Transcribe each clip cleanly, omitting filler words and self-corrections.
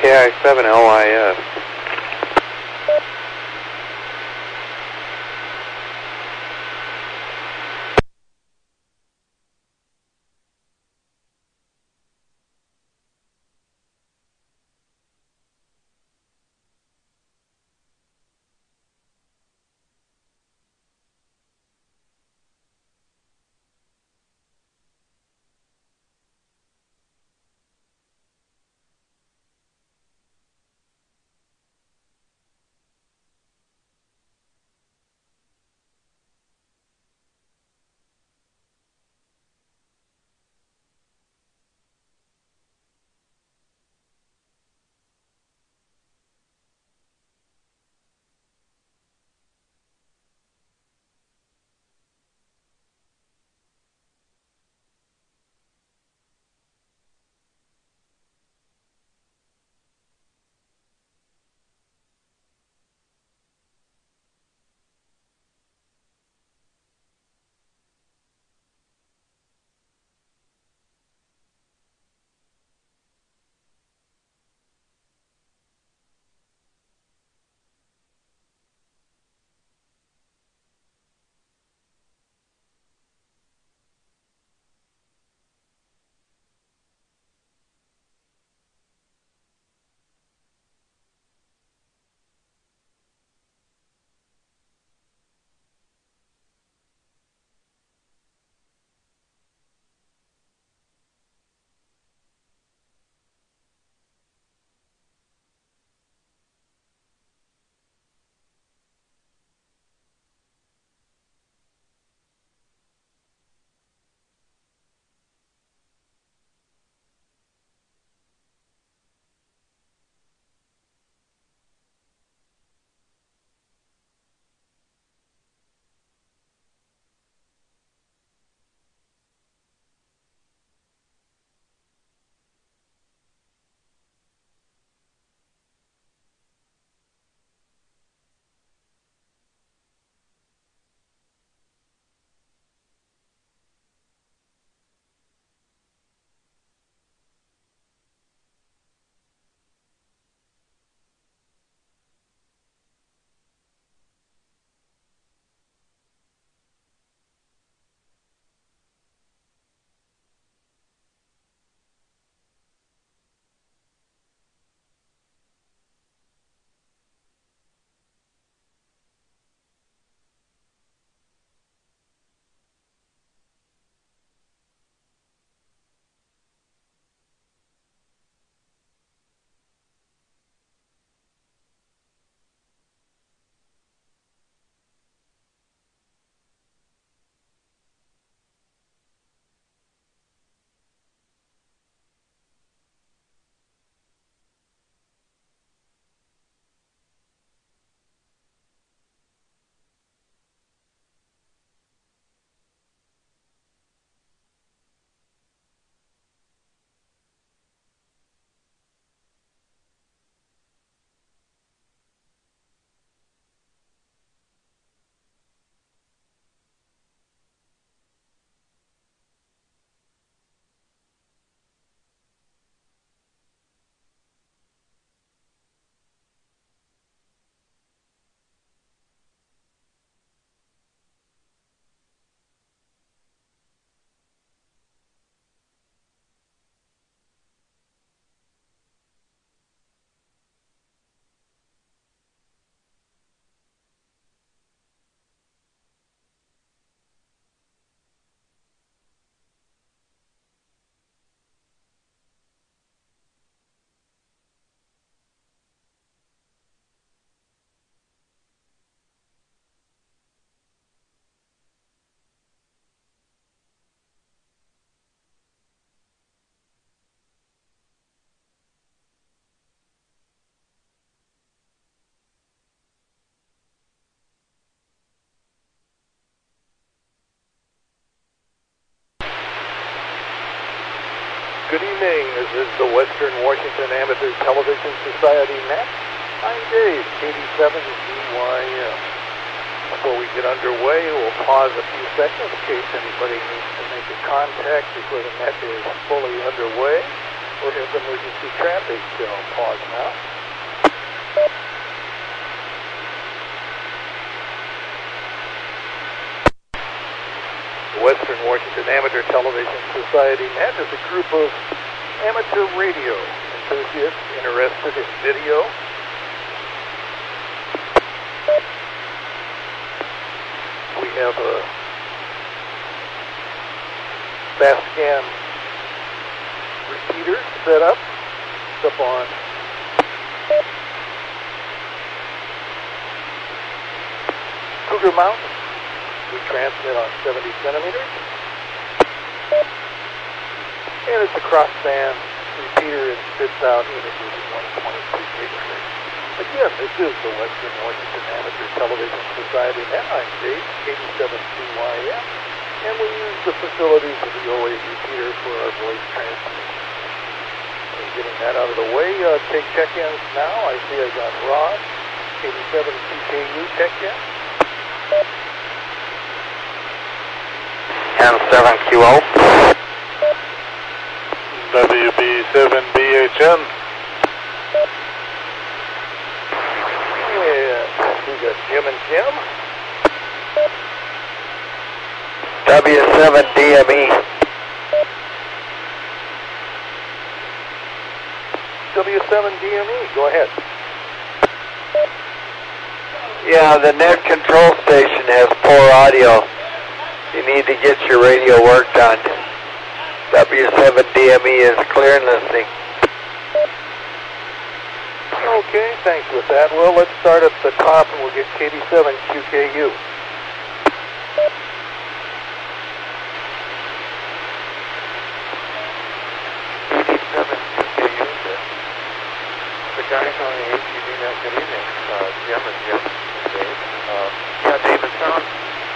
KI7LIS. Good evening. This is the Western Washington Amateur Television Society Net. I'm Dave, KD7ZYM. Before we get underway, we'll pause a few seconds in case anybody needs to make a contact before the net is fully underway. We'll have emergency traffic pause now. The Western Washington Amateur Television Society Net is a group of amateur radio enthusiasts interested in video. We have a fast scan repeater set up. It's up on Cougar mount. We transmit on 70 centimeters. And it's a crossband repeater and spits out images at 123 gigahertz. Again, this is the Western Washington Amateur Television Society Net. I'm Dave, 87CYM, and we use the facilities of the OA repeater for our voice transmission. Getting that out of the way, take check-ins now. I see I got Rod, 87QKU check-in. N7QO. WB7BHN. And we got Jim and Jim. W7DME. W7DME, go ahead. Yeah, the net control station has poor audio. You need to get your radio work done. W7DME is clear and listening. Okay, thanks with that. Well, let's start at the top and we'll get KD7QKU. The guys on the ATV net, good evening. Jim and Jim and Dave. Yeah, Dave, it sounds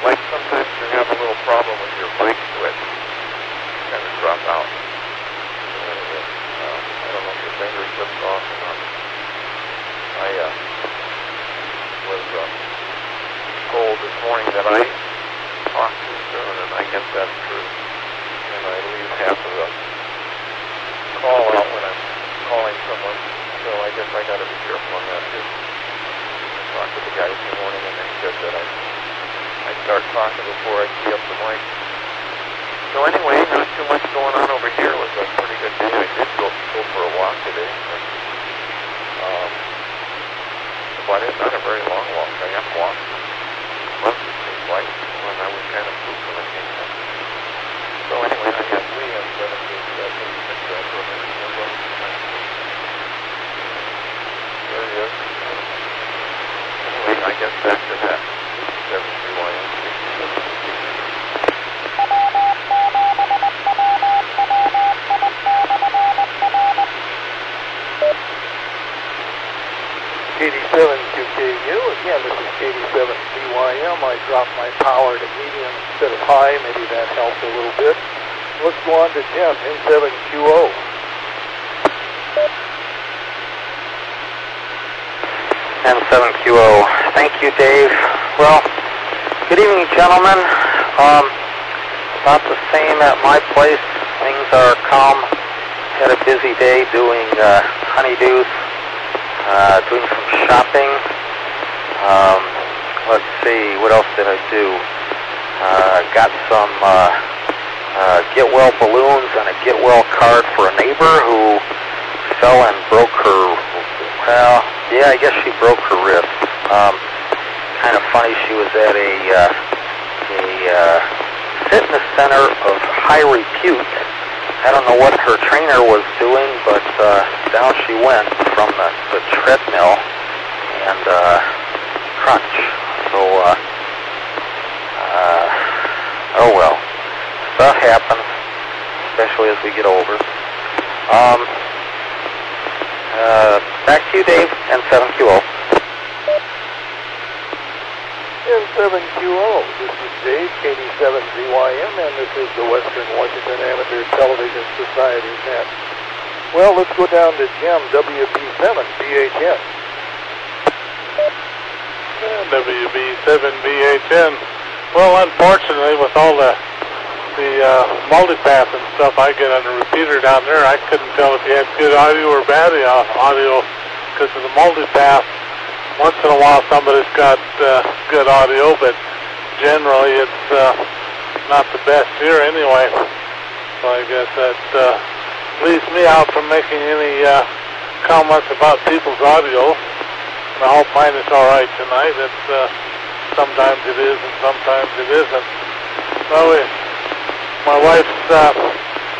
like sometimes you have a little problem with your mic switch. Kind of drop out. I don't know if your finger slipped off or not. I was told this morning that I talk too soon, and I guess that's true. And I leave half of the call out when I'm calling someone, so I guess I got to be careful on that too. I talked to the guys in the morning, and they said that I start talking before I key up the mic. So anyway, not too much going on over here. It was a pretty good day. I did go for a walk today, but it's not a very long walk. I have walked months, it seems like, when I was kind of pooped when I came in. So anyway, I have 3 and 7 There he is. Anyway, I guess back to that. 7CYM. KD7QKU, again, this is KD7CYM. I dropped my power to medium instead of high. Maybe that helped a little bit. Let's go on to Jim, N7QO. N7QO. Thank you, Dave. Well, good evening, gentlemen. About the same at my place. Things are calm. Had a busy day doing honeydews, doing some shopping. Let's see, what else did I do? Got some get well balloons and a get well card for a neighbor who fell and broke her, well, yeah, I guess she broke her wrist. Kind of funny, she was at a fitness center of high repute. I don't know what her trainer was doing, but down she went from the treadmill and crunch. So, oh well. Stuff happens, especially as we get older. Back to you, Dave, N7QO. N7QO, this is Dave, KD7ZYM, and this is the Western Washington Amateur Television Society Net. Well, let's go down to Jim, WB7BHN. WB7BHN. Well, unfortunately, with all the the multipath and stuff I get on the repeater down there, I couldn't tell if you had good audio or bad audio because of the multipath. Once in a while somebody's got good audio, but generally it's not the best here anyway. So I guess that leaves me out from making any comments about people's audio. And I hope mine is all right tonight. It's sometimes it is and sometimes it isn't. Well, my wife's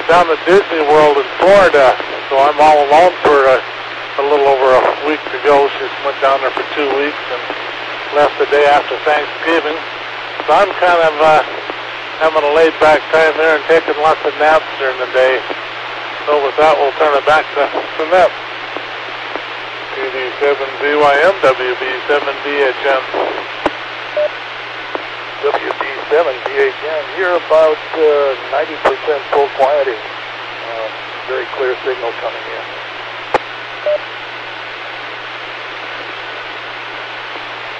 down at Disney World in Florida, so I'm all alone for a little over a week to go. She went down there for 2 weeks and left the day after Thanksgiving. So I'm kind of having a laid-back time there and taking lots of naps during the day. So with that, we'll turn it back to Nep. PD7BYM, WB7BHM. WB7BHM, you're about 90% full quieting. Very clear signal coming in.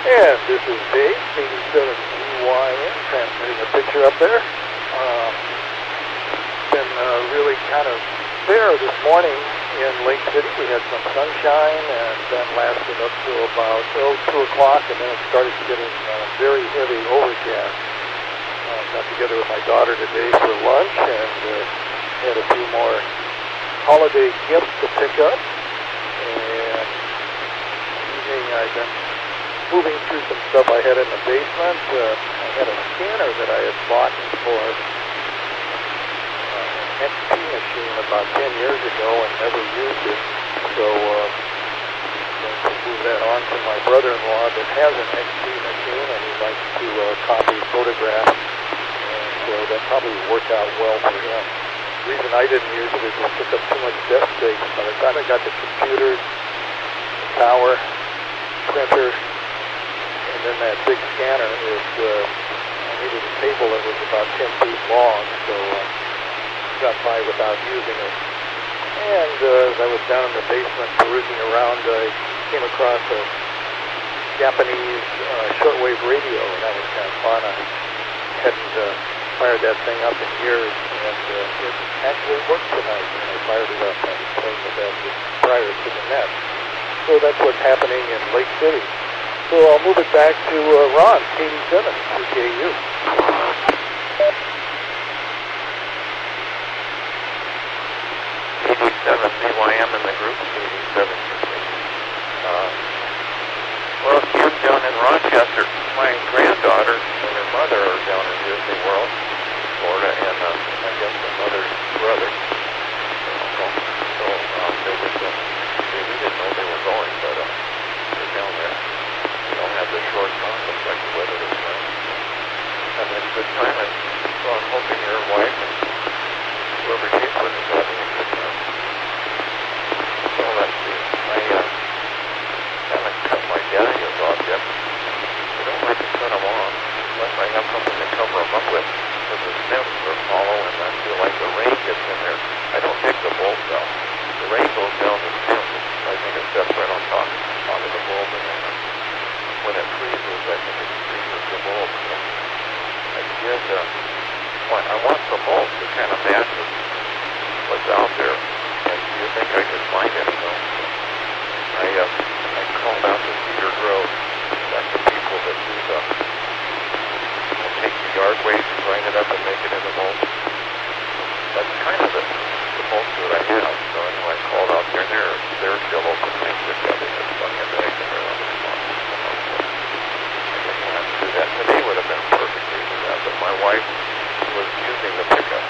And this is Dave, PD7BYM, transmitting a picture up there. Been really kind of fair this morning in Lake City. We had some sunshine and then lasted up to about 2 o'clock, and then it started getting very heavy overcast. Got together with my daughter today for lunch and had a few more holiday gifts to pick up. And evening I've been moving through some stuff I had in the basement. I had a scanner that I had bought for XP machine about 10 years ago and never used it, so I'm going to move that on to my brother-in-law that has an XP machine and he likes to copy photographs, and so that probably worked out well for him. The reason I didn't use it is it took up too much desk space. By the time I got the computer, the tower, printer, and then that big scanner, I needed a table that was about 10 feet long, so got by without using it. And as I was down in the basement perusing around, I came across a Japanese shortwave radio, and that was kind of fun. I hadn't fired that thing up in years, and it actually worked tonight when I fired it up. I was playing with that just prior to the net. So that's what's happening in Lake City. So I'll move it back to Ron, KD7, CKU. KD7BYM in the group, KD7. Well, Kim down in Rochester, my granddaughter and her mother are down in Disney World, Florida, and I guess the mother's brother. So they were we didn't know they were going, but they're down there. We don't have the short conflict like the weather this time. Having a good time, and so I'm hoping your wife and whoever she's with is having a good time. So let's see. I haven't cut my dahlias off yet. I don't like to cut them off unless I have something to cover them up with, because the stems are hollow and I feel like the rain gets in there. I don't take the bulbs out. The rain goes down the stems. I think it steps right on top onto the bulb, and then when it freezes, I think it freezes the bulb. So I did, I want the bulb to kind of match what's out there. And do you think I could find any though? I called out to Cedar Grove. That's the people that do take the yard waste and grind it up and make it into bulbs. That's kind of the bulbs that I have. So anyway, I called out there, and they're still open. I said, yeah, they just stung in there. I think they're on the spot. I guess we'll have to do that. Today would have been perfect to do that, but my wife was using the pickup.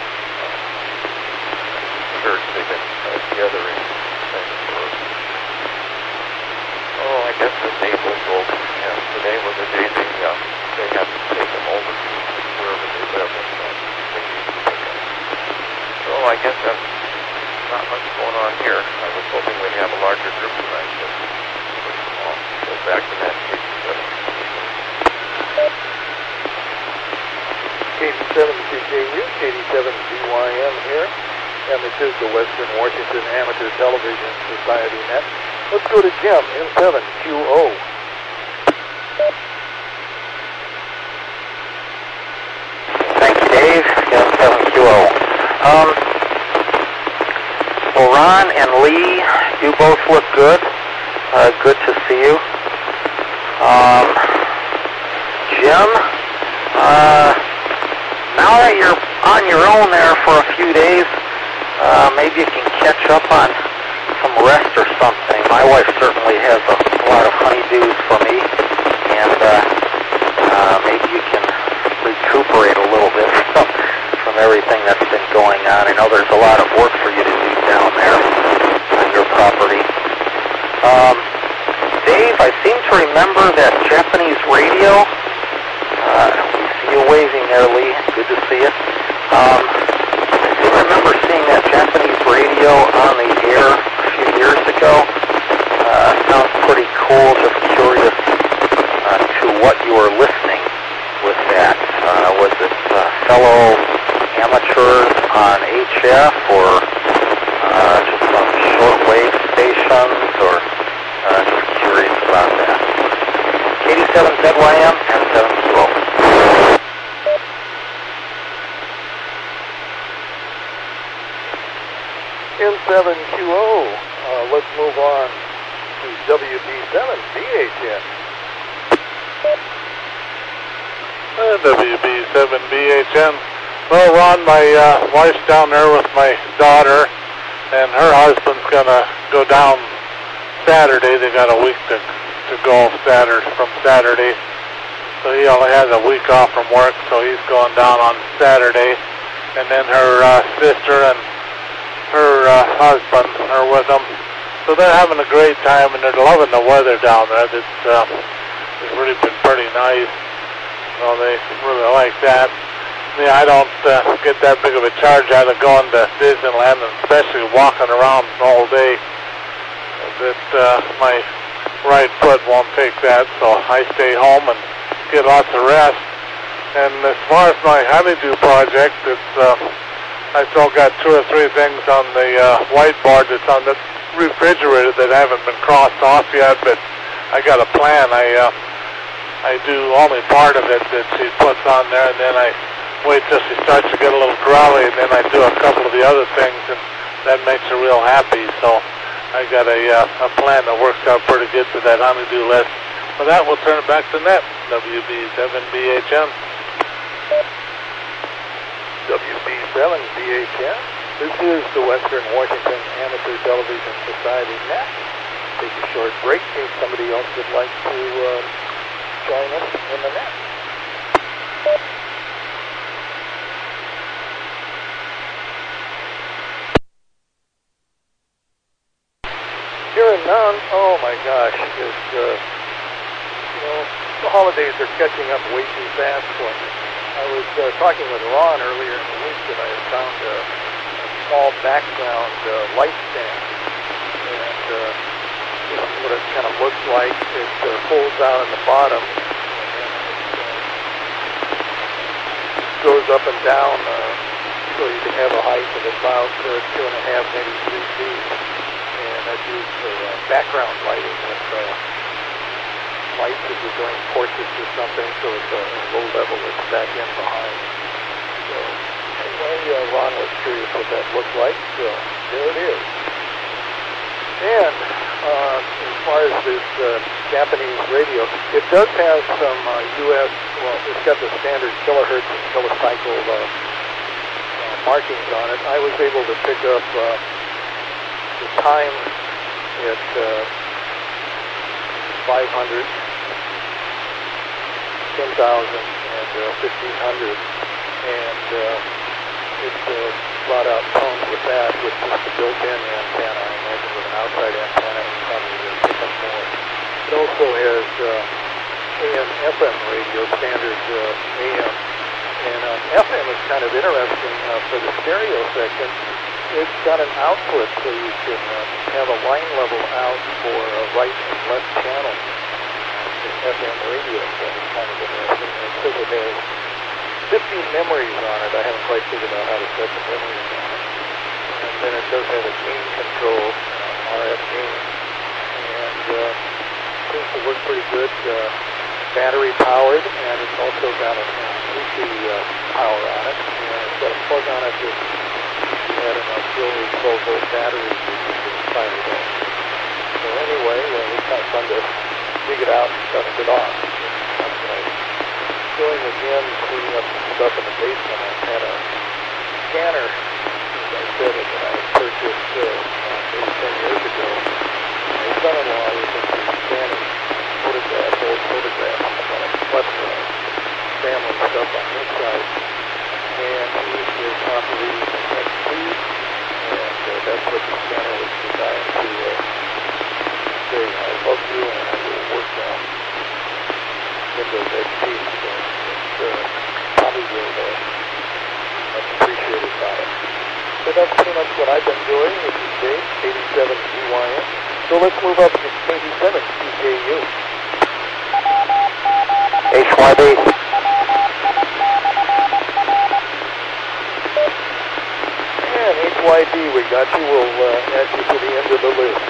Church, they've been gathering things for, I guess the Naples over. Yeah, today was the day they had to take them over to wherever they live, and they used the pickup. So I guess that's not much going on here. I was hoping we'd have a larger group tonight, but I'll go back to that KD7. KD7CKU, KD7BYM here, and this is the Western Washington Amateur Television Society Net. Let's go to Jim, M7QO. Thank you, Dave. Well, Ron and Lee, you both look good. Good to see you. Jim, now that you're on your own there for a few days, maybe you can catch up on some rest or something. My wife certainly has a lot of honeydews for me, and maybe you can recuperate a little bit from everything that's been going on. I know there's a lot of work for you to do down there on your property. Dave, I seem to remember that Japanese radio. We see you waving there, Lee. Good to see you. I do remember seeing that Japanese radio on the air a few years ago. Sounds pretty cool. Just curious to what you were listening with that. Was it fellow amateurs on HF or just some shortwave stations, or just curious about that. KD7ZYM and 7QO. N7QO. Let's move on to WB7BHN. WB7BHN. Well, Ron, my wife's down there with my daughter, and her husband's going to go down Saturday. They got a week to go from Saturday. So he only has a week off from work, so he's going down on Saturday. And then her sister and her husband are with them. So they're having a great time, and they're loving the weather down there. It's really been pretty nice. So they really like that. Yeah, I don't get that big of a charge out of going to Disneyland, and especially walking around all day. My right foot won't take that, so I stay home and get lots of rest. And as far as my honeydew project, I still got 2 or 3 things on the whiteboard that's on the refrigerator that haven't been crossed off yet, but I got a plan. I do only part of it that she puts on there, and then I wait till she starts to get a little growly, and then I do a couple of the other things, and that makes her real happy. So I got a plan that works out pretty good for that honeydew list. For that, we'll turn it back to net. WB7BHN. WB7BHN. This is the Western Washington Amateur Television Society net. Take a short break in case somebody else would like to join us in the net. Here in Nunn, oh my gosh, the holidays are catching up way too fast for me. I was talking with Ron earlier in the week that I had found a small background light stand, and this is what it kind of looks like. It folds out on the bottom, and goes up and down, so you can have a height of about 2.5, maybe 3 feet. And that's used for background lighting with lights if you're doing portraits or something, so it's a low level that's back in behind. So anyway, Ron was curious what that looked like, so there it is. And as far as this Japanese radio, it does have some U.S., well, it's got the standard kilohertz and kilocycle markings on it. I was able to pick up the time at 500, 10,000, and 1,500, and it brought out tones with that, with just a built-in antenna. I imagine with an outside antenna, you probably would pick up more. It also has AM/FM radio, standard AM, and FM is kind of interesting for the stereo section. It's got an output so you can have a line level out for right and left channel. It's FM radio, so it's kind of interesting. And it says it has 50 memories on it. I haven't quite figured out how to set the memories on it. And then it does have a gain control, RF gain, and seems to work pretty good. Battery powered, and it's also got a AC power on it. And it's got a plug on it that we had an auxiliary 12-volt battery we could fire it up. So anyway, it was kind of fun to dig it out and shut it off. That's what I was doing again, cleaning up some stuff in the basement. I had a scanner, as I said, that I had purchased maybe 10 years ago. My son-in-law was into scanning old photographs of family stuff on his side. And he is operating an XP, and that's what the scanner was designed to say, I love you and I will work on Windows XP. So it's probably much appreciated by it. So that's pretty much what I've been doing. This is Dave, 87GYN. So let's move up to 87QKU. HYB. And HYB, we got you. We'll add you to the end of the list.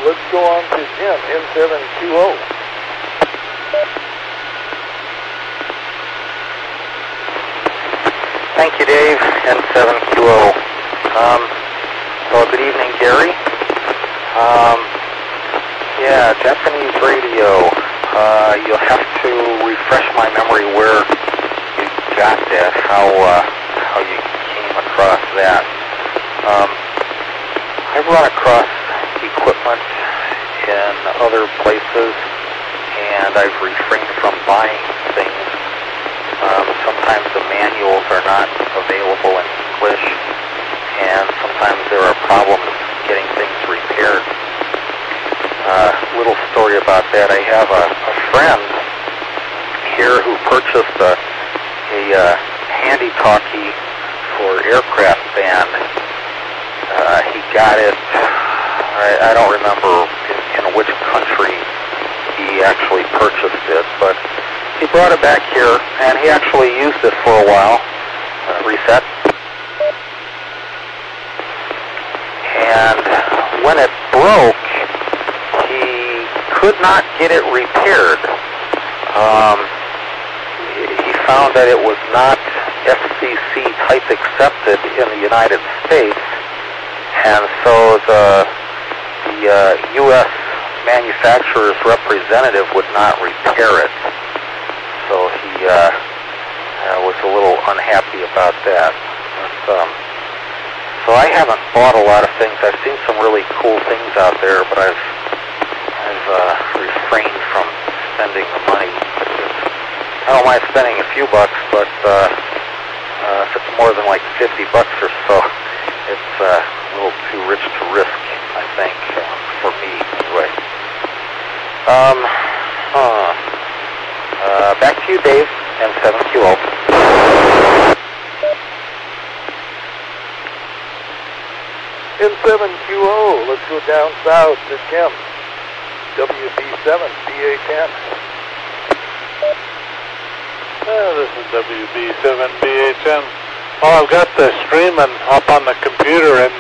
Let's go on to Jim, N7QO. Thank you, Dave, N7QO. So good evening, Gary. Yeah, Japanese radio. You'll have to refresh my memory where you got that, how you came across that. I've run across equipment in other places, and I've refrained from buying things. Sometimes the manuals are not available in English, and sometimes there are problems getting things repaired. Little story about that. I have a friend here who purchased a handy-talkie for aircraft band. He got it, I don't remember in which country he actually purchased it, but he brought it back here, and he actually used it for a while. Reset. And when it broke, he could not get it repaired. He found that it was not FCC type accepted in the United States, and so the U.S. manufacturer's representative would not repair it. So he was a little unhappy about that. But, so I haven't bought a lot of things. I've seen some really cool things out there, but I've refrained from spending the money. I don't mind spending a few bucks, but if it's more than like $50 or so, it's a little too rich to risk, I think, for me anyway. Back to you, Dave, N7QO. N7QO, let's go down south to Kim, WB7BA10. This is WB7BA10. Oh, I've got the streaming up on the computer, and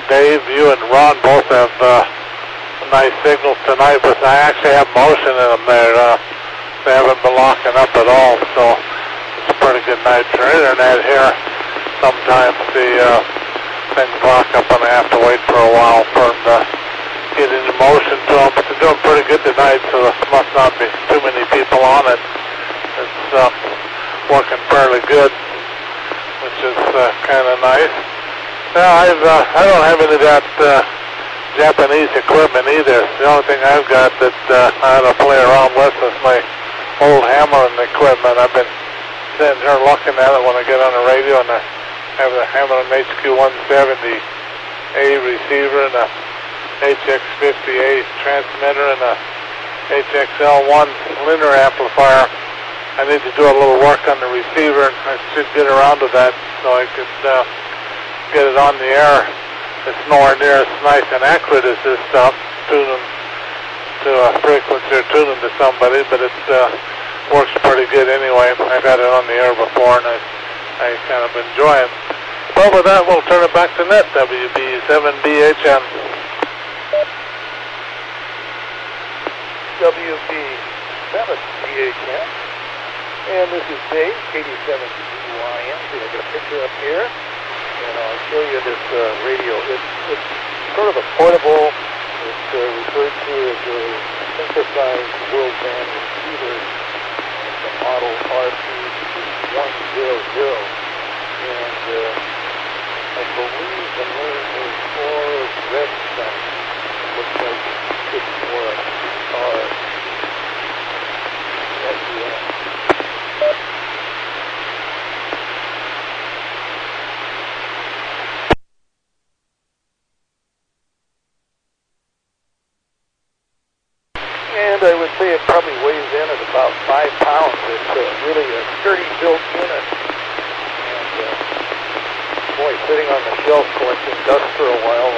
Dave, you and Ron both have nice signals tonight, but I actually have motion in them there. They haven't been locking up at all, so it's a pretty good night for internet here. Sometimes the things lock up and I have to wait for a while for them to get into motion to them, but they're doing pretty good tonight, so there must not be too many people on it. It's working fairly good, which is kind of nice. Yeah, I don't have any of that Japanese equipment either. The only thing I've got that I ought to play around with is my old hammering equipment. I've been sitting here looking at it when I get on the radio, and I have a Hammond HQ170A receiver and a HX50A transmitter and a HXL1 linear amplifier. I need to do a little work on the receiver, and I should get around to that so I could get it on the air. It's nowhere near as nice and accurate as this stuff, tuning to a frequency or tuning to somebody, but it works pretty good anyway. I've had it on the air before, and I kind of enjoy it. Well, with that, we'll turn it back to net, WB7BHN. WB7BHN. And this is Dave, 87UYM. See, I got a picture up here, and I'll show you this radio. It's sort of a portable. It's referred to as a synthesized world band receiver. It's a model RP100, and I believe the name is for Redstone. Looks like it's for a guitar. And I would say it probably weighs in at about 5 pounds. It's really a sturdy built unit. And boy, sitting on the shelf collecting dust for a while,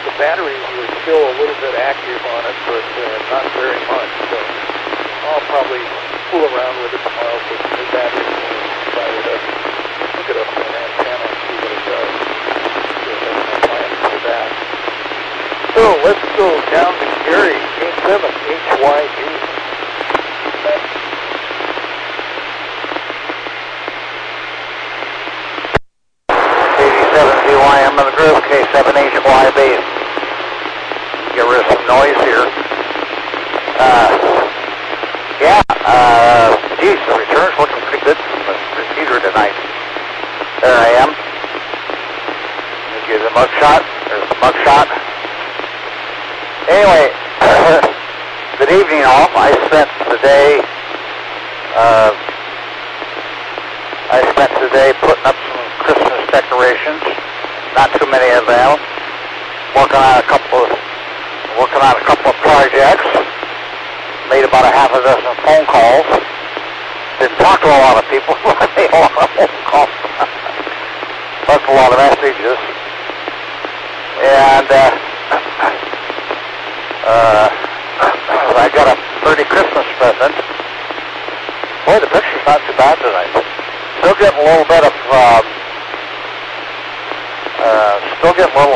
the batteries were still a little bit active on it, but not very much. So I'll probably fool around with it tomorrow, put some new batteries in it, fire it up, hook it up to an antenna and see what it does. So that's my plan for that. So let's go down to Gary, K7HYD. 87ZYM in the groove, K7HYB. Get rid of some noise here. Geez, the return's looking pretty good from the receiver tonight. There I am. Let me give the mug shot. There's the mug shot. Anyway, good evening all. I spent the day putting up some Christmas decorations. Not too many of them. Working on a couple of projects. Made about a half a dozen phone calls. Didn't talk to a lot of people, but I made a lot of phone calls. Left a lot of messages. And I got a 30 Christmas present. Boy, the picture's not too bad tonight. Still getting a little bit of,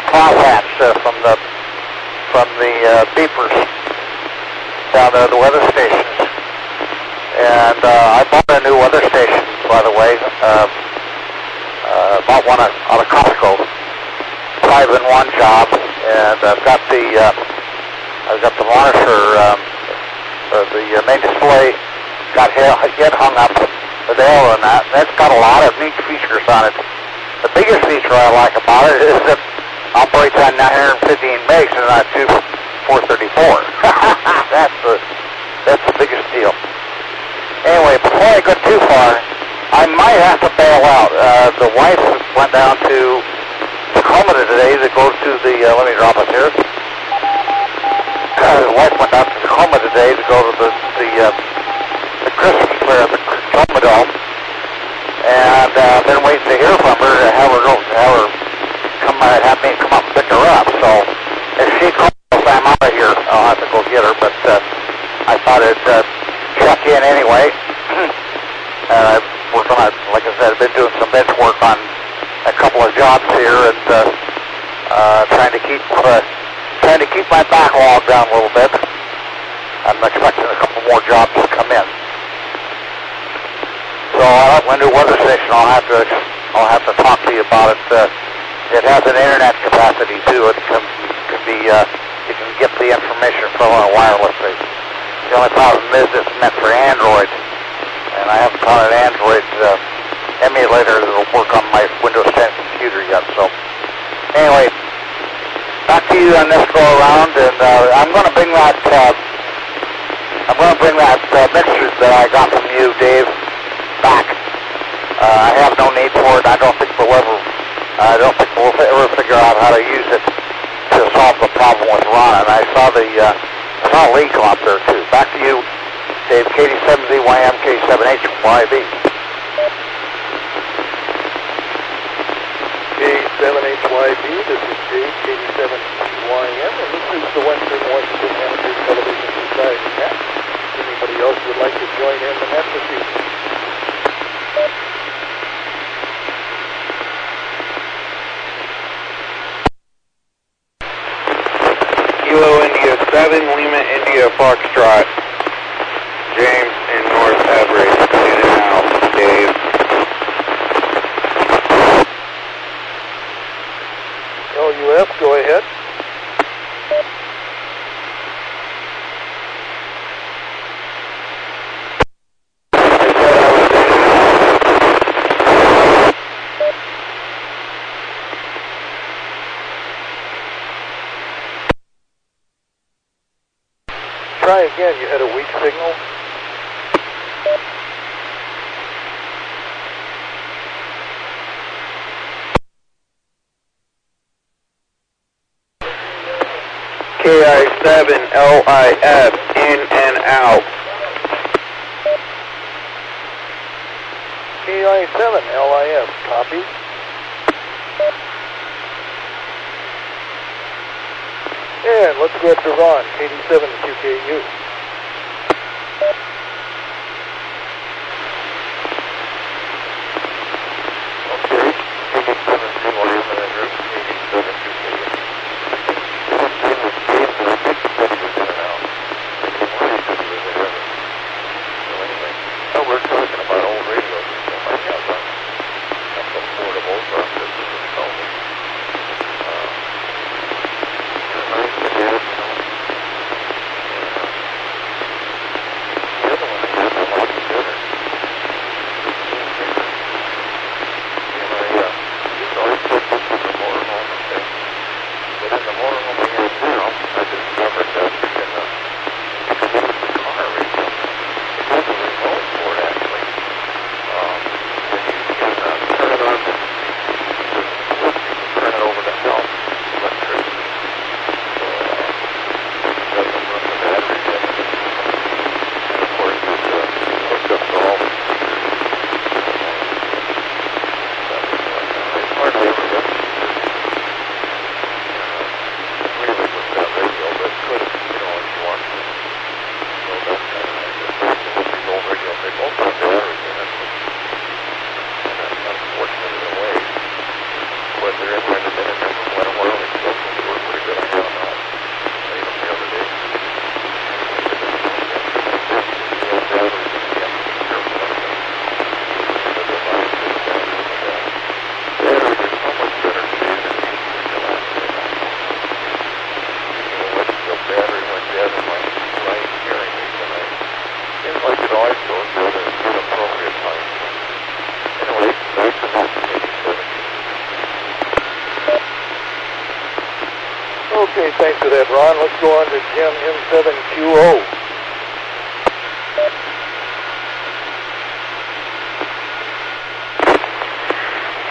crosshatch from the beepers down there at the weather stations. And I bought a new weather station, by the way. Bought one out of Costco. 5-in-1 job, and I've got the monitor, the main display got yet hung up with arrow and that. That's got a lot of neat features on it. The biggest feature I like about it is that it operates on 915 megs and not 434. That's the biggest deal. Anyway, before I go too far, I might have to bail out. The wife went down to Tacoma today to go to the, let me drop it here. The wife went down to Tacoma today to go to the Christmas fair at the Tacoma Dome. And I've been waiting to hear from her to have me come up and pick her up. So if she calls, I'm out of here. I'll have to go get her, but I thought I'd check in anyway. I've worked on, like I said, I've been doing some bench work on a couple of jobs here, and trying to keep my backlog down a little bit. I'm expecting a couple more jobs to come in. So my new weather station, I'll have to talk to you about it. It has an internet capacity too. It can be you can get the information from it wirelessly. The only problem is it's meant for Android, and I haven't found an Android emulator that will work on my Windows 10 computer yet. So anyway, back to you on this go around, and I'm going to bring that. Mixture that I got from you, Dave, back. I have no need for it. I don't think we'll ever figure out how to use it to solve the problem with Ron. And I saw Lee come up there too. Back to you, Dave. KD7ZYM, K7HYB. K7HYB, this is Dave, KD7ZYM, and this is the Western Washington Amateur Television Society net. Anybody else would like to join in the net this evening? Kilo India 7, Lima India Foxtrot. James in North Everett, in and out, Dave. LUF, go ahead. Try again, you had a weak signal. KI7LIF, in and out. KI7LIF, copy. And let's go up to Ron, KD7QKU. Okay, thanks for that, Ron. Let's go on to Jim M7QO.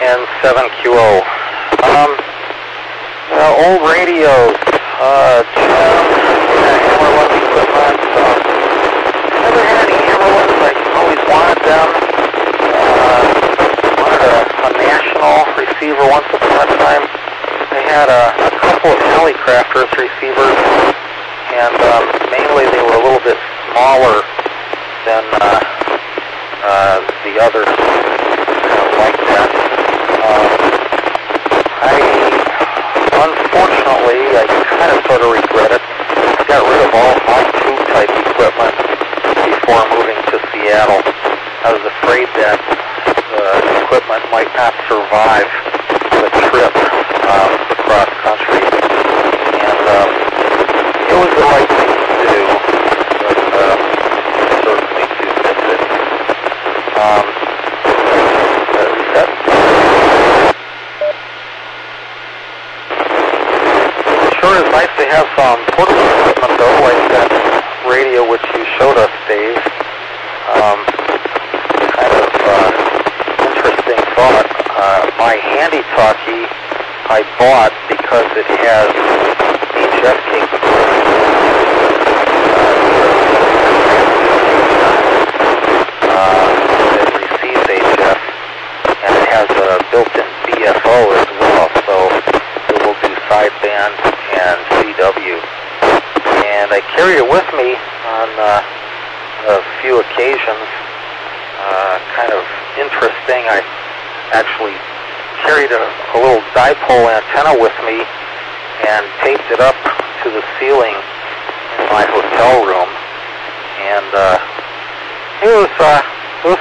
N7QO. Old radios. Jim, Hammerlin equipment. Never had any Hammerlins. I always wanted them. Wanted a national receiver once upon a time. They had a couple of Hallicrafters receivers, and mainly they were a little bit smaller than the others. Like that. Unfortunately, I kind of sort of regret it. I got rid of all my tube-type equipment before moving to Seattle. I was afraid that the equipment might not survive the trip across country, and it was the right thing to do, but certainly do miss it. Sure us, Dave. Kind of interesting thought. My handy-talkie I bought because it has HF capability. It receives HF, and it has a built-in BFO as well, so it will do sideband and CW. And I carry it with me on a few occasions. Kind of interesting. I actually carried a little dipole antenna with me and taped it up to the ceiling in my hotel room, and it was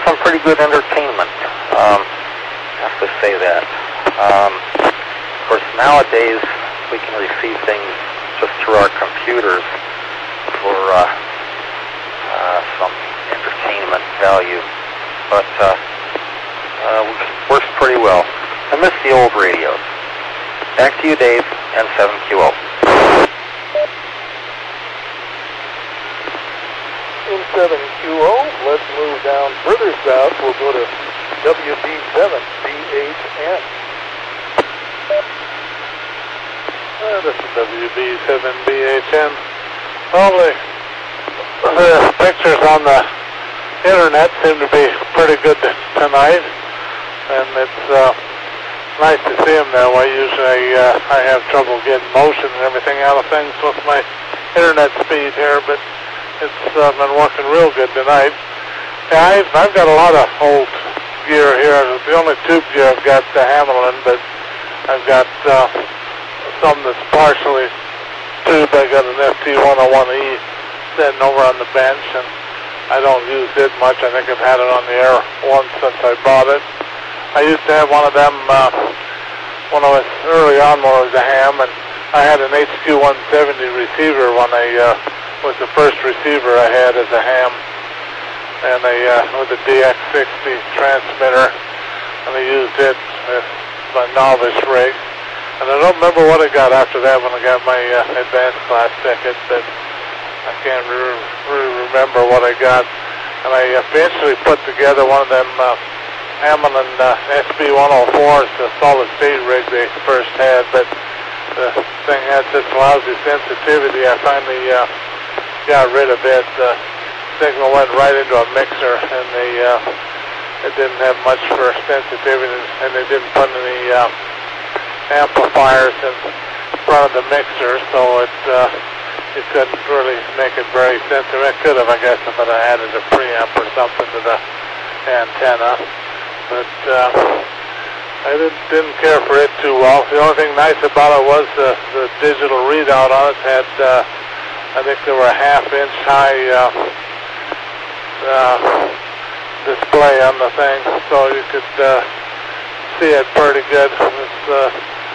some pretty good entertainment. I have to say that. Of course, nowadays we can receive things just through our computers for some entertainment value, but works pretty well. I miss the old radios. Back to you, Dave, N7QO. N7QO, let's move down further south. We'll go to WB7ATS. This is WB7BHN. Well, the pictures on the internet seem to be pretty good tonight, and it's nice to see them that way. Usually I have trouble getting motion and everything out of things with my internet speed here, but it's been working real good tonight. Yeah, I've got a lot of old gear here. The only tube gear I've got the Hamlin, but I've got some that's partially tube. I got an FT101E sitting over on the bench, and I don't use it much. I think I've had it on the air once since I bought it. I used to have one of them when I was early on when I was a ham, and I had an HQ170 receiver when I was the first receiver I had as a ham, and with a DX60 transmitter, and I used it with my novice rig. And I don't remember what I got after that when I got my advanced class ticket, but I can't really remember what I got. And I eventually put together one of them Hamlin SB104s, the solid state rig they first had, but the thing had such lousy sensitivity, I finally got rid of it. The signal went right into a mixer, and it didn't have much for sensitivity, and they didn't put any amplifiers in front of the mixer, so it couldn't really make it very sensitive. It could have, I guess, if it had added a preamp or something to the antenna, but I didn't care for it too well. The only thing nice about it was the digital readout on it had, I think there were a half-inch high display on the thing, so you could see it pretty good.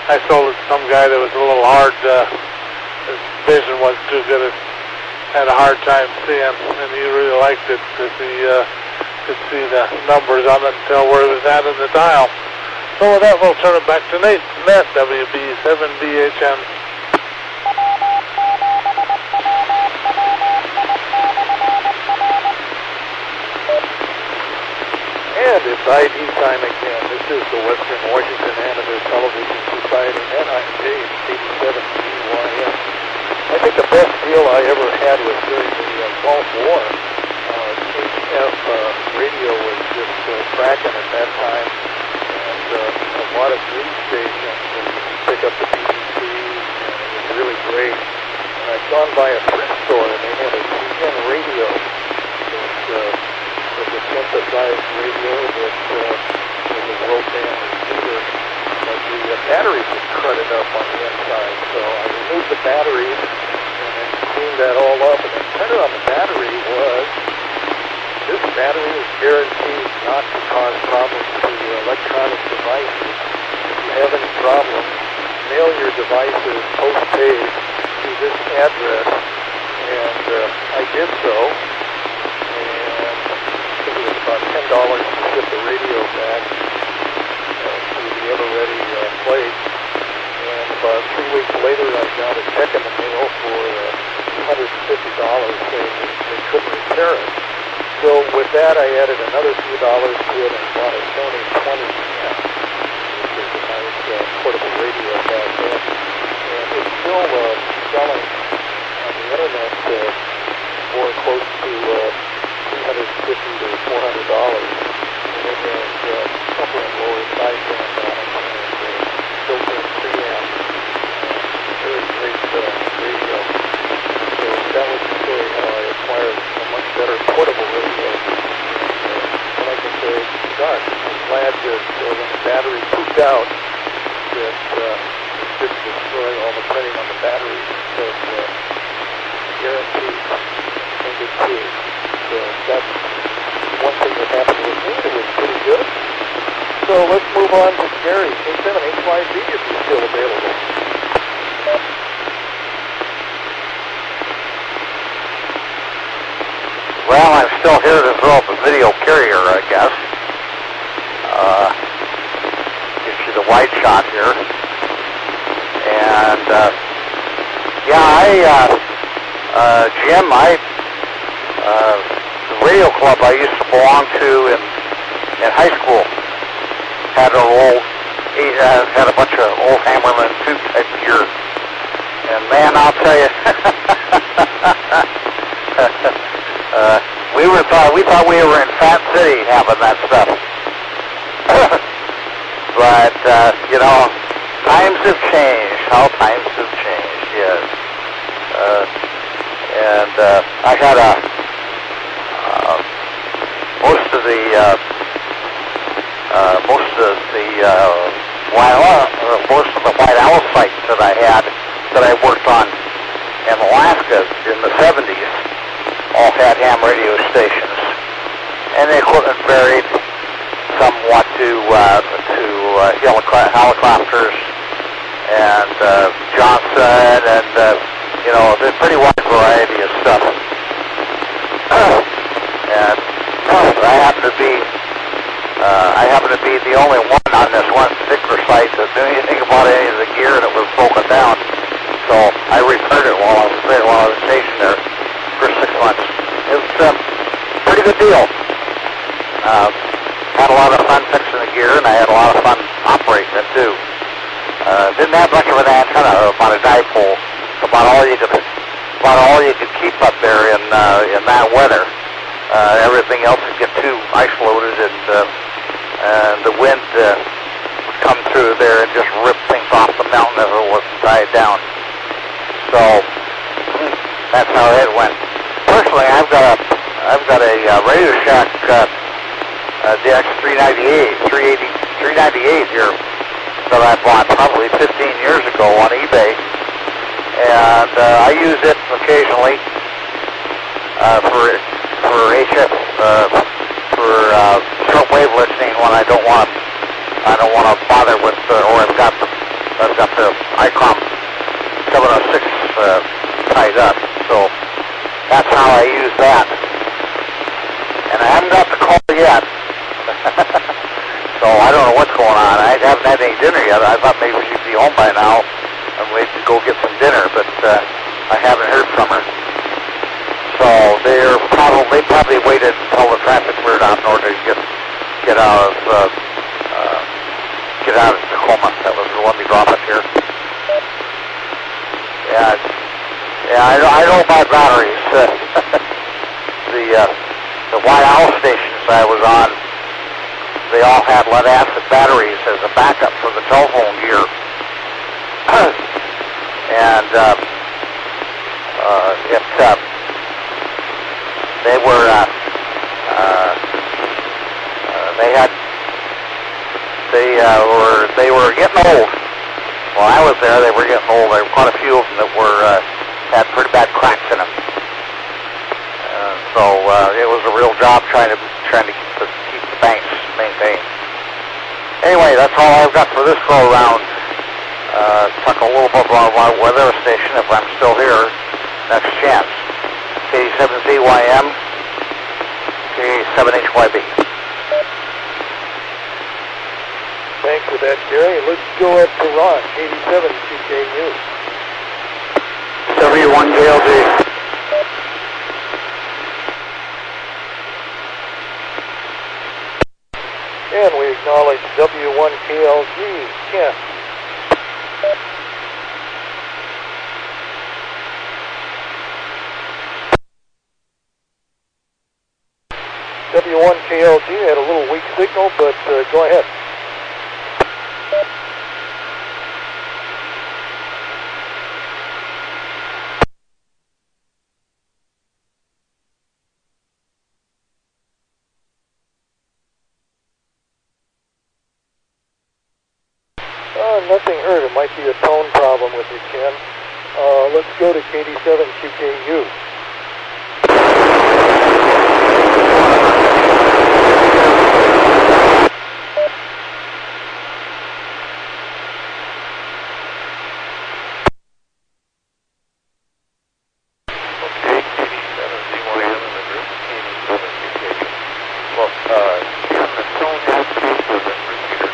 I sold it to some guy that was a little hard, his vision wasn't too good, had a hard time seeing, and he really liked it because he could see the numbers on it and tell where it was at in the dial. So with that, we'll turn it back to Nate, Net, WB7BHN. And it's ID time again. This is the Western Washington Amateur Television Society, and I'm Dave, 87BYN. I think the best deal I ever had was during the Gulf War. HF radio was just cracking at that time, and a lot of news stations would pick up the BBC, and it was really great. And I'd gone by a thrift store, and they had a TN radio that was a synthesized radio that was a world band receiver, but the batteries had crudted up on the inside, so I removed the batteries and then cleaned that all up, and the printer on the battery was, this battery is guaranteed not to cause problems to your electronic devices. If you have any problems, mail your devices post-paid to this address, and I did so, and it was about $10 to ship the radio back to the ever-ready place, and about 3 weeks later I got a check in the mail for saying they couldn't repair it. So with that, I added another few dollars to it and bought a Sony 2010, which is a nice portable radio back then. And it's still selling on the internet for close to $350 to $400. And it has upper and lower sideband on it and built-in preamp. Very great radio. So that was really how I acquired a much better portable radio. And like I said, gosh, I'm glad that when the battery pooped out, that it didn't destroy all the printing on the battery. Because guaranteed ended too. So that's one thing that happened with me that was pretty good. So let's move on to Gary, K7HYB, if he's still available. Well, I'm still here to throw up a video carrier, I guess. Get you the wide shot here. And, Jim, the radio club I used to belong to in high school had a bunch of old Hammerman 2 type gear. And man, I'll tell you, we thought we were in Fat City having that stuff. But, times have changed. How times have changed, yes. I had most of the White Owl sites that I worked on in Alaska in the 70s all had ham radio stations, and the equipment varied somewhat to helicopters and Johnson and a pretty wide variety of stuff. And I happen to be the only one on this one particular site that knew anything about any of the gear that was broken down. So I repaired it while I was stationed there for 6 months. It was a pretty good deal. Had a lot of fun fixing the gear, and I had a lot of fun operating it too. Didn't have much of an antenna, about a dipole, about all you could keep up there in that weather. Everything else would get too ice-loaded, and the wind would come through there and just rip things off the mountain if it wasn't tied down. So that's how it went. Personally, I've got a Radio Shack DX398 here that I bought probably 15 years ago on eBay, and I use it occasionally for HF for shortwave listening when I don't want to bother with or I've got the ICOM 706 tied up, so that's how I use that. And I haven't got the call yet. So I don't know what's going on. I haven't had any dinner yet. I thought maybe she'd be home by now and we could go get some dinner, but I haven't heard from her. So they probably waited until the traffic cleared out in order to get out of Tacoma. That was let me drop it here. Yeah, I know about batteries. The White Owl stations I was on, they all had lead-acid batteries as a backup for the telephone gear. And they were getting old. While I was there, they were getting old. There were quite a few of them that had pretty bad cracks in them. So it was a real job trying to keep the banks maintained. Anyway, that's all I've got for this go around. Talk a little bit about my weather station if I'm still here. Next chance. K7ZYM, K7HYB. Thanks for that, Gary. Let's go up to Ron, 87 CKU. W1JLG. And we acknowledge W1KLG, Ken. W1KLG had a little weak signal, but go ahead. Nothing heard. It might be a tone problem with you, Ken. Let's go to KD7QKU. Okay, KD7ZYM in the group, KD7QKU. Well, Ken, the tone has changed with this repeater.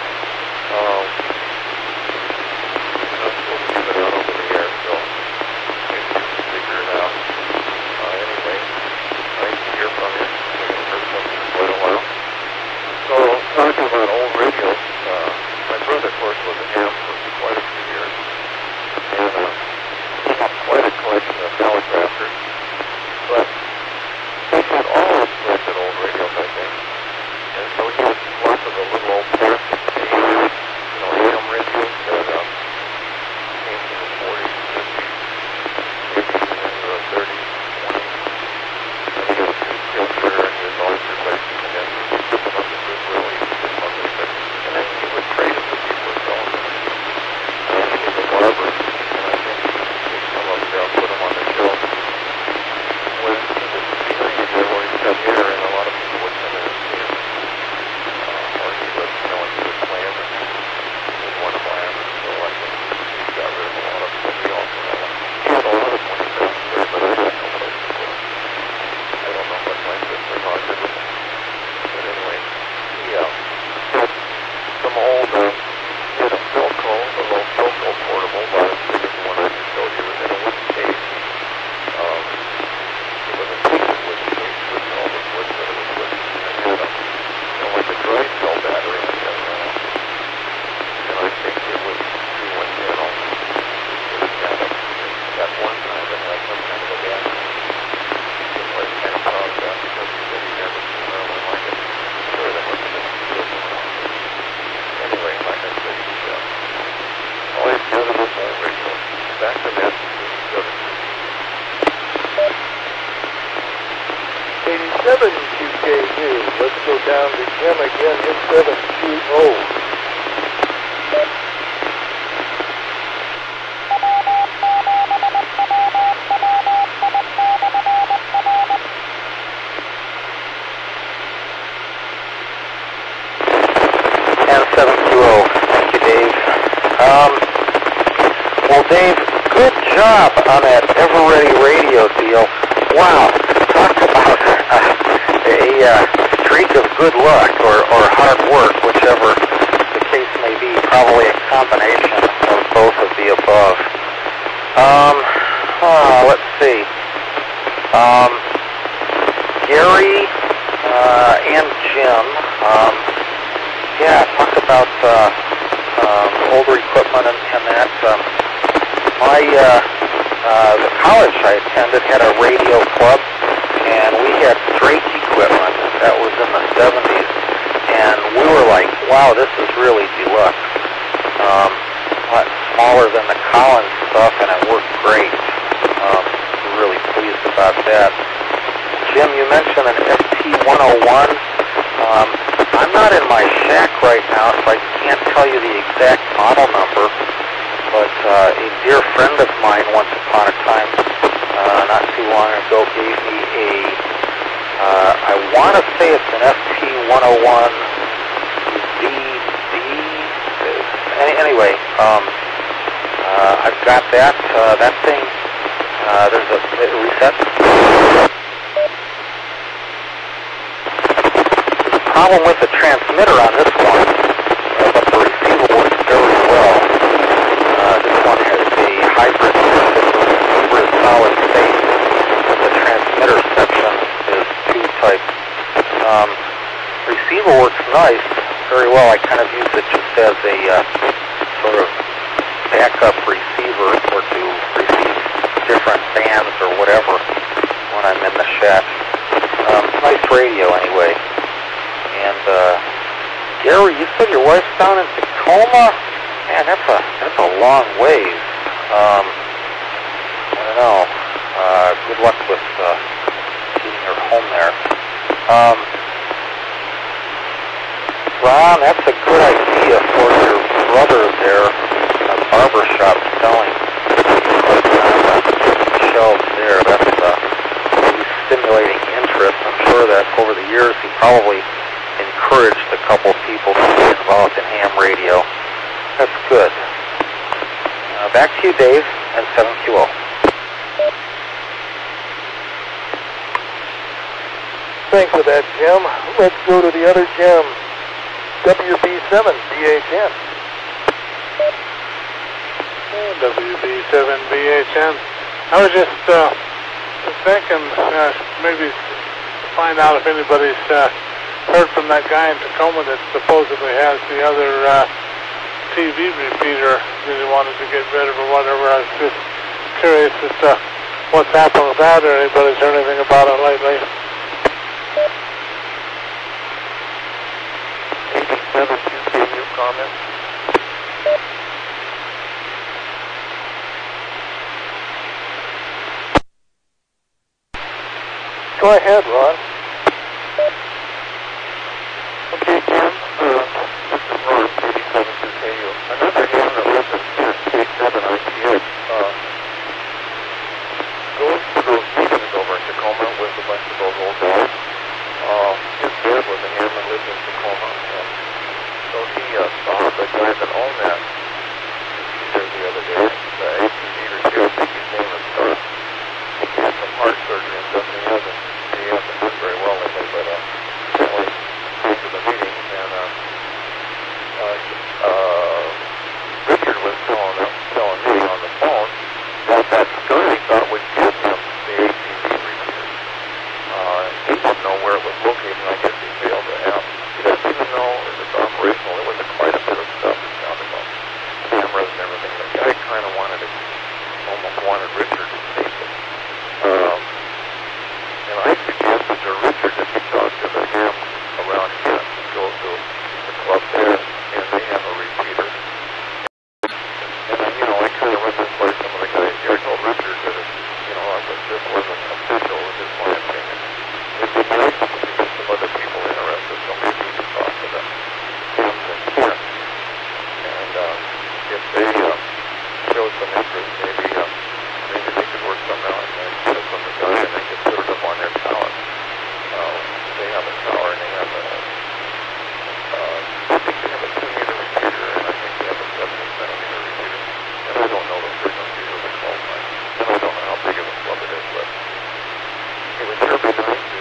N7QKU. Let's go down to Jim again, N7QO. N7QO. Thank you, Dave. Well, Dave, good job on that Ever-Ready radio deal. Wow, talk about a streak of good luck or hard work, whichever the case may be, probably a combination of both of the above. Let's see. Gary and Jim, yeah, talk about older equipment and that. The college I attended had a radio club, and we had Drake equipment that was in the 70s, and we were like, wow, this is really deluxe. A lot smaller than the Collins stuff, and it worked great. We're really pleased about that. Jim, you mentioned an FT101. I'm not in my shack right now, so I can't tell you the exact model number, but a dear friend of mine once upon a time, not too long ago, gave me I want to say it's an FT101 VD. Anyway, I've got that. That thing, there's a reset. There's a problem with the transmitter on this one, but the receiver works very well. This one has a hybrid system over a solid state. The transmitter section is tube type. Receiver works nice. very well. I kind of use it just as a sort of backup receiver or to receive different bands or whatever when I'm in the shack. Nice radio anyway. And Gary, you said your wife's down in Tacoma? Man, that's a long ways. I don't know. Good luck with getting her home there. Ron, that's a good idea for your brother there in a barber shop selling shelves there. That's really stimulating interest. I'm sure that over the years he probably encouraged a couple people to get involved in ham radio. That's good. Back to you, Dave, and 7QO. Thanks for that, Jim. Let's go to the other Jim. WB7BHN. WB7BHN. I was just thinking maybe find out if anybody's heard from that guy in Tacoma that supposedly has the other TV repeater that he wanted to get rid of or whatever. I was just curious as to what's happened with that, or anybody's heard anything about it lately. 87 QKU comments. Go ahead, Ron. Okay, Jim. This is Ron, 87 QKU. Another ham that lives in K7ITS goes to those meetings over in Tacoma with a bunch of those old guys. His dad was a ham and lived in Tacoma. And so he saw the guy that owned that repeater the other day, the ATV repeater. I think his name is Gus. He had some heart surgery and stuff, and he hasn't done very well lately, but anyway, came to the meeting, and Richard was telling me on the phone that Scott he thought would give him the ATV repeater. He didn't know where it was located, and I guess he failed to ask. He doesn't even know if it's operational. There was quite a bit of stuff that sounded about cameras and everything. The guy kind of almost wanted Richard to take it. And I suggested to Richard that he talk to the ham around here and go to the club there, and they have a repeater. And I kind of run this by some of the guys here. I told Richard that if this wasn't official, it was just my opinion. It'd be nice to get some other people interested, so maybe we could talk to the hams and Kent. And if they show some interest, maybe they could work something out and get it from the guy, and they could put it up on their tower. They have a tower, and they have I think they have a 2-meter repeater, and I think they have a 70-centimeter repeater. And I don't know the frequencies of the call time, and I don't know how big of a club it is, but it would sure be nice to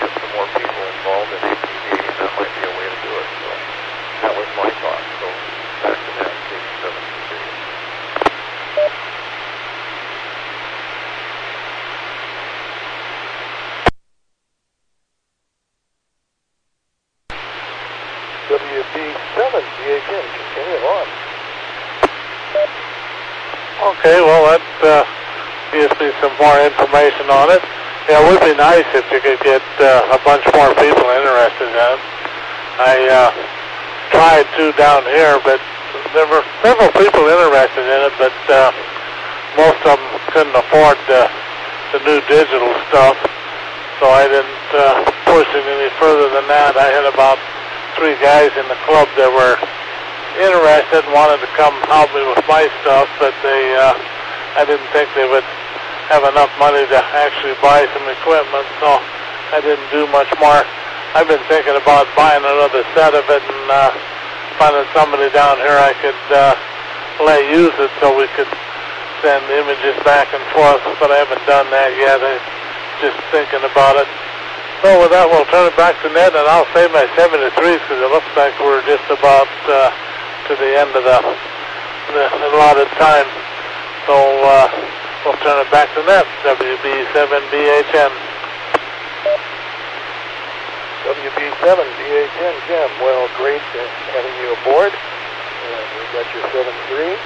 get some more people involved in ATV, and that might be a way to do it. So that was my thought. So back to that, 87 WB7BHN. Continue on. Okay, well, that gives me some more information on it. Yeah, it would be nice if you could get a bunch more people interested in it. I tried to down here, but there were several people interested in it, but most of them couldn't afford the new digital stuff, so I didn't push it any further than that. I had about 3 guys in the club that were interested and wanted to come help me with my stuff, but I didn't think they would have enough money to actually buy some equipment, so I didn't do much more. I've been thinking about buying another set of it and finding somebody down here I could let use it so we could send images back and forth, but I haven't done that yet. I'm just thinking about it. So with that, we'll turn it back to Ned, and I'll save my 73s because it looks like we're just about to the end of the allotted time. So we'll turn it back to Ned, WB7BHN. WB7ATS, Jim. Well, great having you aboard. We got your 7.3.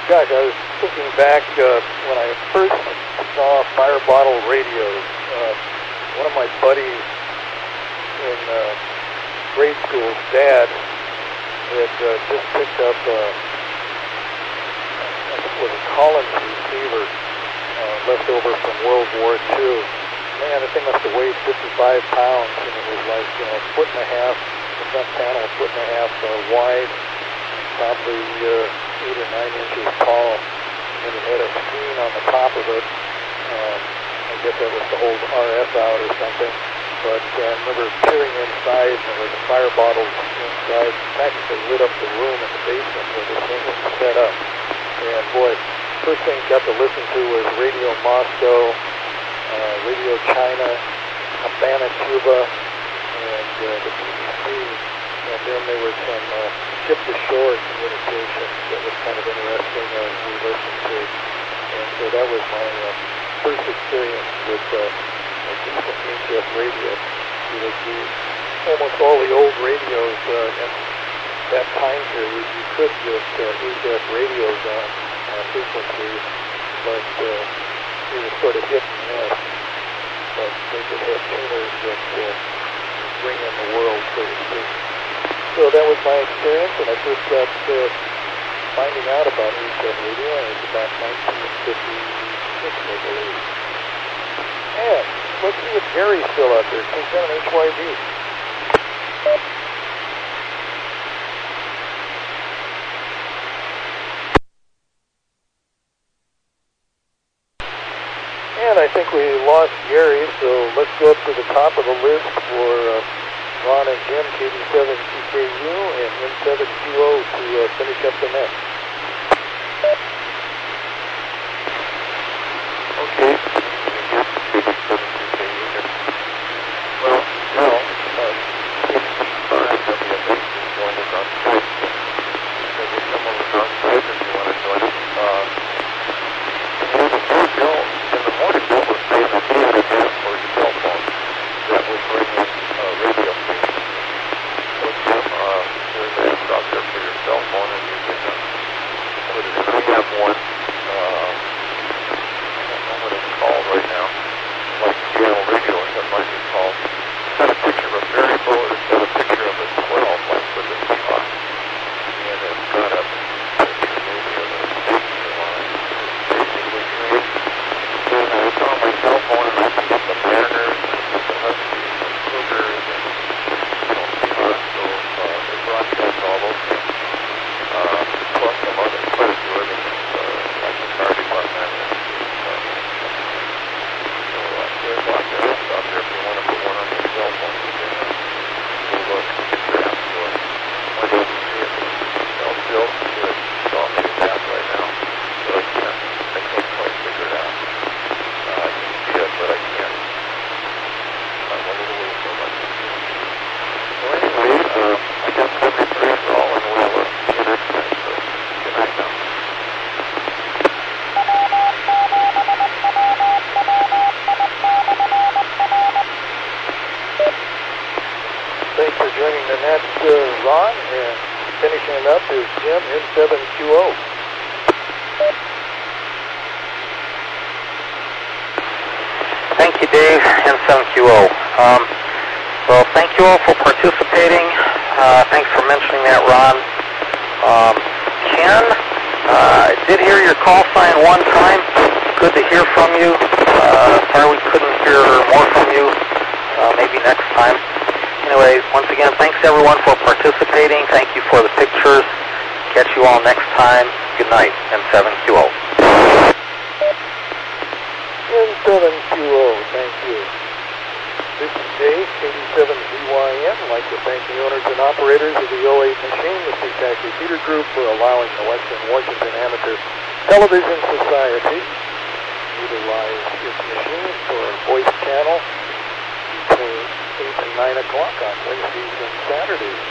Gosh, I was thinking back when I first saw fire bottle radios. One of my buddies in grade school, Dad, had just picked up, I think it was a Collins receiver left over from World War II. Man, the thing must have weighed 55 pounds, and it was like, you know, a foot and a half, the front panel, a foot and a half wide, probably 8 or 9 inches tall, and it had a screen on the top of it. I guess that was to hold RF out or something, but I remember peering inside, and there was fire bottles inside, practically lit up the room in the basement where this thing was set up. And boy, first thing got to listen to was Radio Moscow, Radio China, Havana, Cuba, and the BBC, and then there was some ship-to-shore communications that was kind of interesting we listened to. And so that was my first experience with a decent HF radio. Almost all the old radios in that time period, you could get HF radios on frequencies, but they were sort of hit and miss. But they could have tuners that bring in the world, so to speak. So that was my experience, and I first got finding out about HF radio, and it was about 1956, I believe. And let's see if Gary's still out there. King 7 HYD. And I think we lost Gary, so let's go up to the top of the list for Ron and Jim, KD7TKU, and M7QO to finish up the next. Okay. KD7TKU here. Well, now, WW7ATS is joined us on Skype. So if someone was on Skype, if you want to join us, in the morning, what was saying that he had a net for your cell phone that would bring in radio stations. So Jim, there's an app out there for your cell phone, and you can put it in. I have one. I don't know what it's called right now. Like channel radio or something like it's called. It's got a picture of a ferry boat. It's got a picture of a 12, like with a Seahawk. And it's got a picture maybe of a station line. Basically green. And it's on my cell phone, and I can get the Mariners, and the Huskies, and Cougars, and Seahawks. So it broadcasts all those things. Plus some other, quite a few other things, like the car department. So there's lots of apps out there. If you want to put one on your cell phone, you can go look and get your app store. I don't see it. Still, it's installed me the app right now, but I can't quite figure it out. I can see it, but I can't. I'm a little way from it. So anyway, I got 73 for all, and we'll see you next time. So good night now. Thanks for joining the net, Ron, and finishing it up is Jim, M7QO. Thank you, Dave, M7QO. Well, thank you all for participating. Thanks for mentioning that, Ron. Ken, I did hear your call sign one time. Good to hear from you. Sorry we couldn't hear more from you. Maybe next time. Anyway, once again, thanks everyone for participating. Thank you for the pictures. Catch you all next time. Good night, M7QO. M7QO, thank you. This is Dave, KD7ZYM. I'd like to thank the owners and operators of the 08 machine, the SeaTac Repeater Group, for allowing the Western Washington Amateur Television Society to utilize its machine for a voice channel between 8 and 9 o'clock on Wednesdays and Saturdays.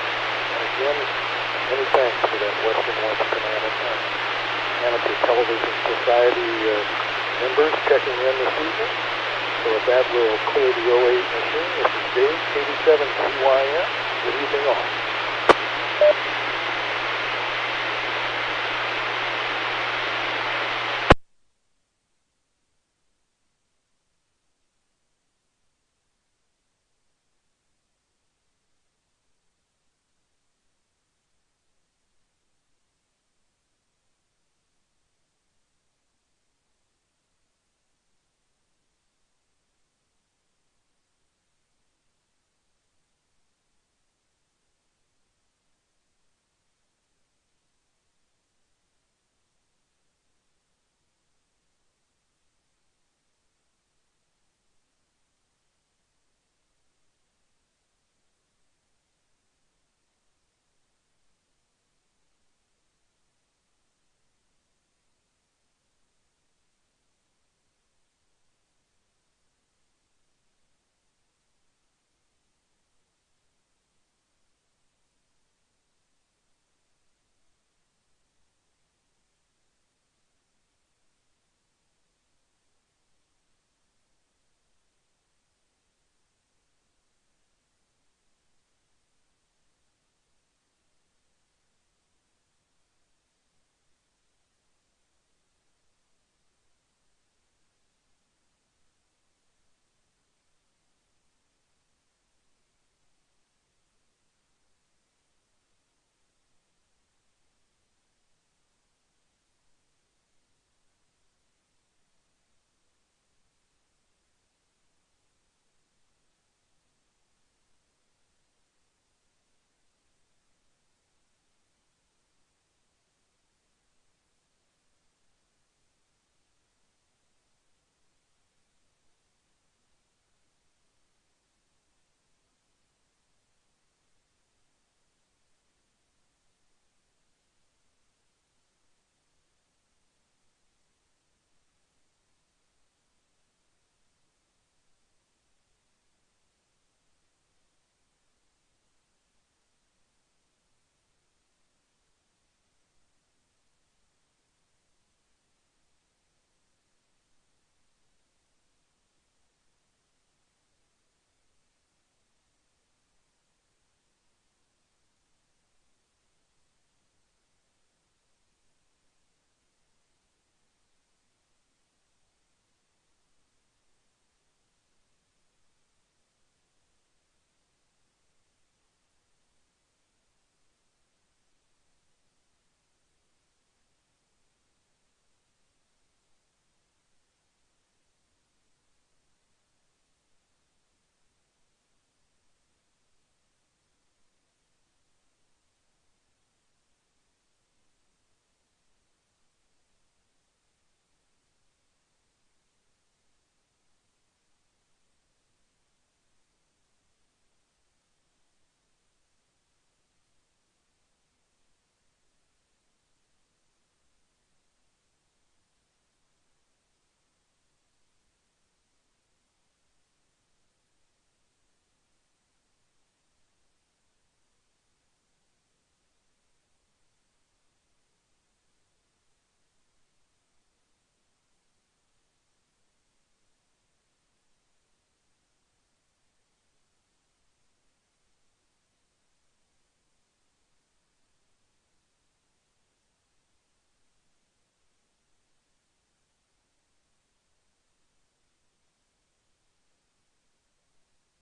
And again, many thanks to that Western Washington Amateur Television Society members checking in this evening. So with that, we'll clear the 08 machine. This is Dave, KD7 WW7ATS. Good evening all.